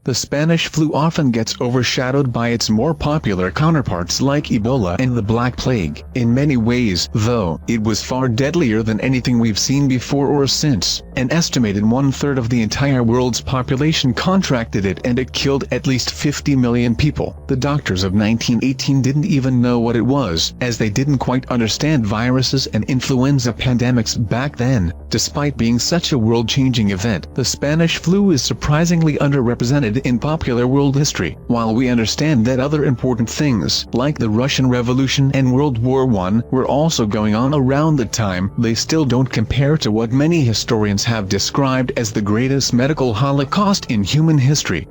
The Spanish flu often gets overshadowed by its more popular counterparts like Ebola and the Black Plague. In many ways, though, it was far deadlier than anything we've seen before or since. An estimated 1/3 of the entire world's population contracted it, and it killed at least 50 million people. The doctors of 1918 didn't even know what it was, as they didn't quite understand viruses and influenza pandemics back then. Despite being such a world-changing event, the Spanish flu is surprisingly underrepresented in popular world history. While we understand that other important things, like the Russian Revolution and World War I, were also going on around the time, they still don't compare to what many historians have described as the greatest medical holocaust in human history.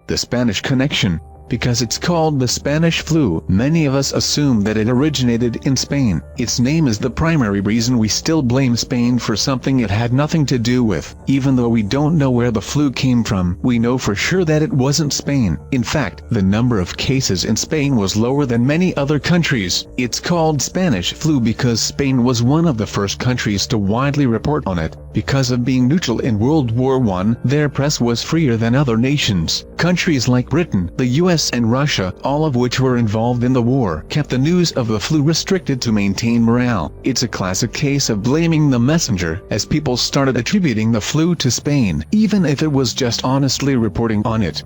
The Spanish connection. Because it's called the Spanish flu, many of us assume that it originated in Spain. Its name is the primary reason we still blame Spain for something it had nothing to do with. Even though we don't know where the flu came from, we know for sure that it wasn't Spain. In fact, the number of cases in Spain was lower than many other countries. It's called Spanish flu because Spain was one of the first countries to widely report on it. Because of being neutral in World War I, their press was freer than other nations. Countries like Britain, the US and Russia, all of which were involved in the war, kept the news of the flu restricted to maintain morale. It's a classic case of blaming the messenger, as people started attributing the flu to Spain, even if it was just honestly reporting on it.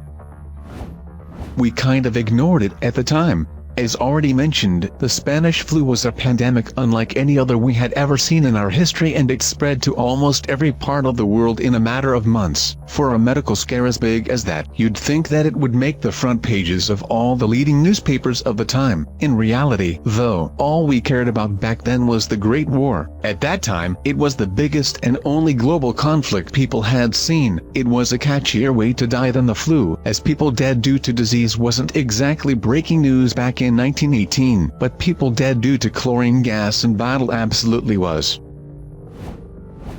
We kind of ignored it at the time. As already mentioned, the Spanish flu was a pandemic unlike any other we had ever seen in our history, and it spread to almost every part of the world in a matter of months. For a medical scare as big as that, you'd think that it would make the front pages of all the leading newspapers of the time. In reality, though, all we cared about back then was the Great War. At that time, it was the biggest and only global conflict people had seen. It was a catchier way to die than the flu, as people dead due to disease wasn't exactly breaking news back in 1918, but people dead due to chlorine gas and battle absolutely was.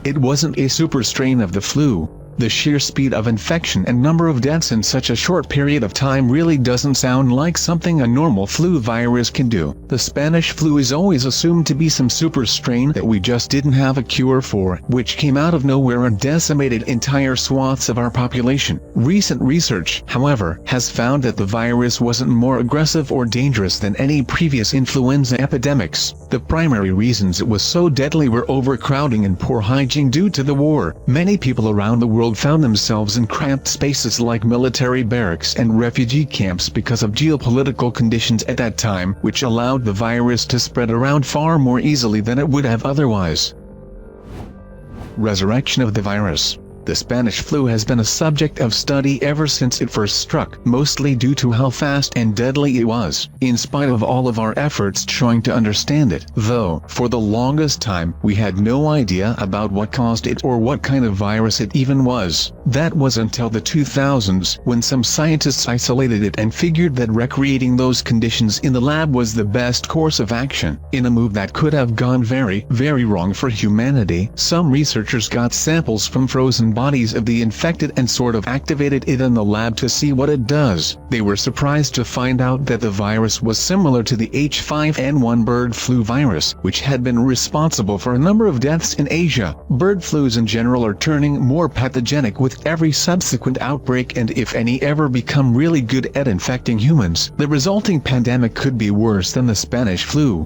It wasn't a super strain of the flu. The sheer speed of infection and number of deaths in such a short period of time really doesn't sound like something a normal flu virus can do. The Spanish flu is always assumed to be some super strain that we just didn't have a cure for, which came out of nowhere and decimated entire swaths of our population. Recent research, however, has found that the virus wasn't more aggressive or dangerous than any previous influenza epidemics. The primary reasons it was so deadly were overcrowding and poor hygiene due to the war. Many people around the world found themselves in cramped spaces like military barracks and refugee camps because of geopolitical conditions at that time, which allowed the virus to spread around far more easily than it would have otherwise. Resurrection of the virus. The Spanish flu has been a subject of study ever since it first struck, mostly due to how fast and deadly it was. In spite of all of our efforts trying to understand it, though, for the longest time, we had no idea about what caused it or what kind of virus it even was. That was until the 2000s, when some scientists isolated it and figured that recreating those conditions in the lab was the best course of action. In a move that could have gone very, very wrong for humanity, some researchers got samples from frozen bodies of the infected and sort of activated it in the lab to see what it does. They were surprised to find out that the virus was similar to the H5N1 bird flu virus, which had been responsible for a number of deaths in Asia. Bird flus in general are turning more pathogenic with every subsequent outbreak, and if any ever become really good at infecting humans, the resulting pandemic could be worse than the Spanish flu.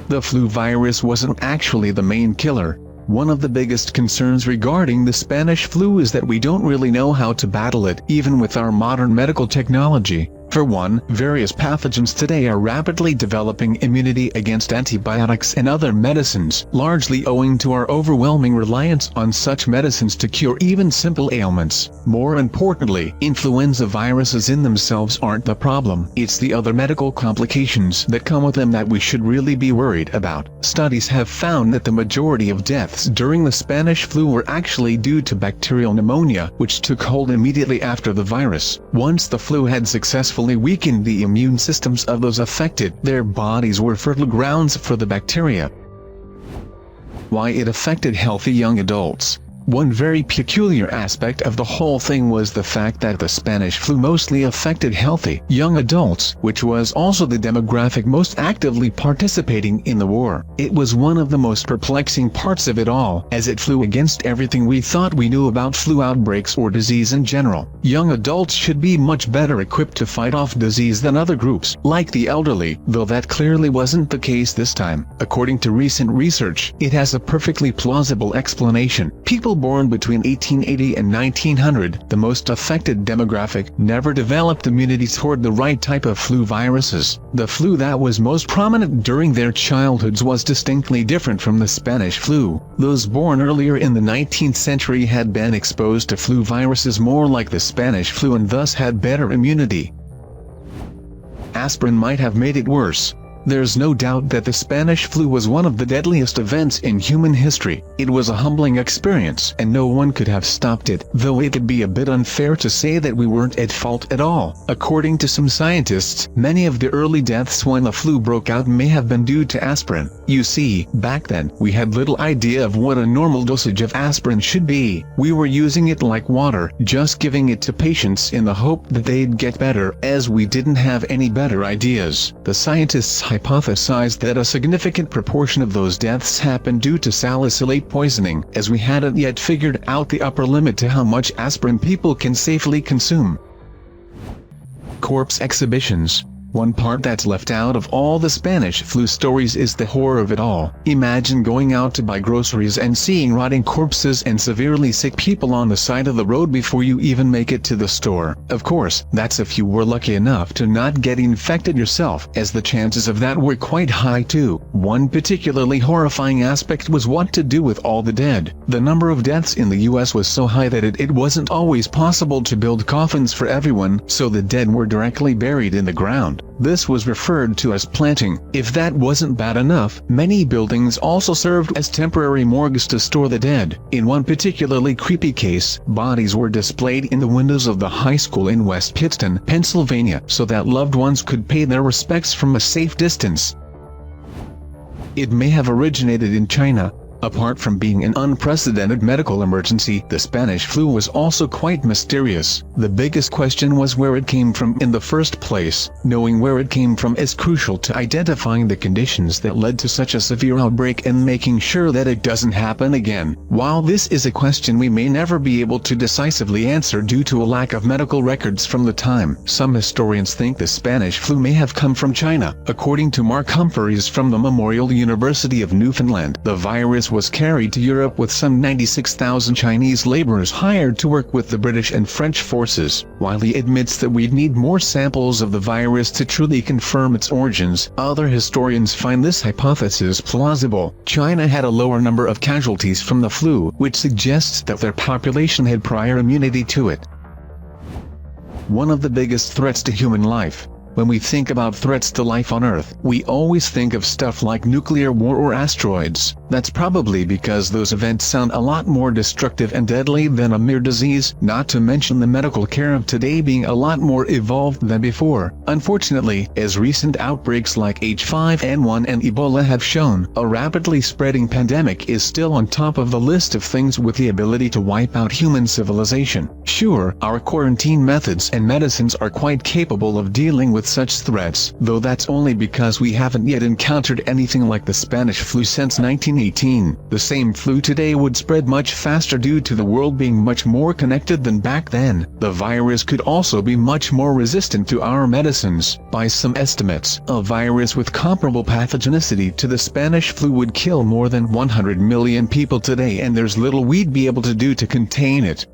The flu virus wasn't actually the main killer. One of the biggest concerns regarding the Spanish flu is that we don't really know how to battle it, even with our modern medical technology. For one, various pathogens today are rapidly developing immunity against antibiotics and other medicines, largely owing to our overwhelming reliance on such medicines to cure even simple ailments. More importantly, influenza viruses in themselves aren't the problem. It's the other medical complications that come with them that we should really be worried about. Studies have found that the majority of deaths during the Spanish flu were actually due to bacterial pneumonia, which took hold immediately after the virus. Once the flu had successfully weakened the immune systems of those affected, their bodies were fertile grounds for the bacteria. Why it affected healthy young adults. One very peculiar aspect of the whole thing was the fact that the Spanish flu mostly affected healthy young adults, which was also the demographic most actively participating in the war. It was one of the most perplexing parts of it all, as it flew against everything we thought we knew about flu outbreaks or disease in general. Young adults should be much better equipped to fight off disease than other groups, like the elderly, though that clearly wasn't the case this time. According to recent research, it has a perfectly plausible explanation. People born between 1880 and 1900, the most affected demographic, never developed immunity toward the right type of flu viruses. The flu that was most prominent during their childhoods was distinctly different from the Spanish flu. Those born earlier in the 19th century had been exposed to flu viruses more like the Spanish flu and thus had better immunity. Aspirin might have made it worse. There's no doubt that the Spanish flu was one of the deadliest events in human history. It was a humbling experience and no one could have stopped it, though it could be a bit unfair to say that we weren't at fault at all. According to some scientists, many of the early deaths when the flu broke out may have been due to aspirin. You see, back then, we had little idea of what a normal dosage of aspirin should be. We were using it like water, just giving it to patients in the hope that they'd get better, as we didn't have any better ideas. The scientists hypothesized that a significant proportion of those deaths happened due to salicylate poisoning, as we hadn't yet figured out the upper limit to how much aspirin people can safely consume. Corpse exhibitions. One part that's left out of all the Spanish flu stories is the horror of it all. Imagine going out to buy groceries and seeing rotting corpses and severely sick people on the side of the road before you even make it to the store. Of course, that's if you were lucky enough to not get infected yourself, as the chances of that were quite high too. One particularly horrifying aspect was what to do with all the dead. The number of deaths in the US was so high that it wasn't always possible to build coffins for everyone, so the dead were directly buried in the ground. This was referred to as planting. If that wasn't bad enough, many buildings also served as temporary morgues to store the dead. In one particularly creepy case, bodies were displayed in the windows of the high school in West Pittston, Pennsylvania, so that loved ones could pay their respects from a safe distance. It may have originated in China. Apart from being an unprecedented medical emergency, the Spanish flu was also quite mysterious. The biggest question was where it came from in the first place. Knowing where it came from is crucial to identifying the conditions that led to such a severe outbreak and making sure that it doesn't happen again. While this is a question we may never be able to decisively answer due to a lack of medical records from the time, some historians think the Spanish flu may have come from China. According to Mark Humphreys from the Memorial University of Newfoundland, the virus was carried to Europe with some 96,000 Chinese laborers hired to work with the British and French forces. While he admits that we'd need more samples of the virus to truly confirm its origins, other historians find this hypothesis plausible. China had a lower number of casualties from the flu, which suggests that their population had prior immunity to it. One of the biggest threats to human life. When we think about threats to life on Earth, we always think of stuff like nuclear war or asteroids. That's probably because those events sound a lot more destructive and deadly than a mere disease, not to mention the medical care of today being a lot more evolved than before. Unfortunately, as recent outbreaks like H5N1 and Ebola have shown, a rapidly spreading pandemic is still on top of the list of things with the ability to wipe out human civilization. Sure, our quarantine methods and medicines are quite capable of dealing with such threats, though that's only because we haven't yet encountered anything like the Spanish flu since 1918. The same flu today would spread much faster due to the world being much more connected than back then. The virus could also be much more resistant to our medicines. By some estimates, a virus with comparable pathogenicity to the Spanish flu would kill more than 100 million people today, and there's little we'd be able to do to contain it.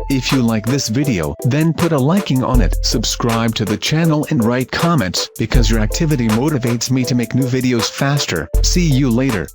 If you like this video, then put a liking on it, subscribe to the channel and write comments, because your activity motivates me to make new videos faster. See you later.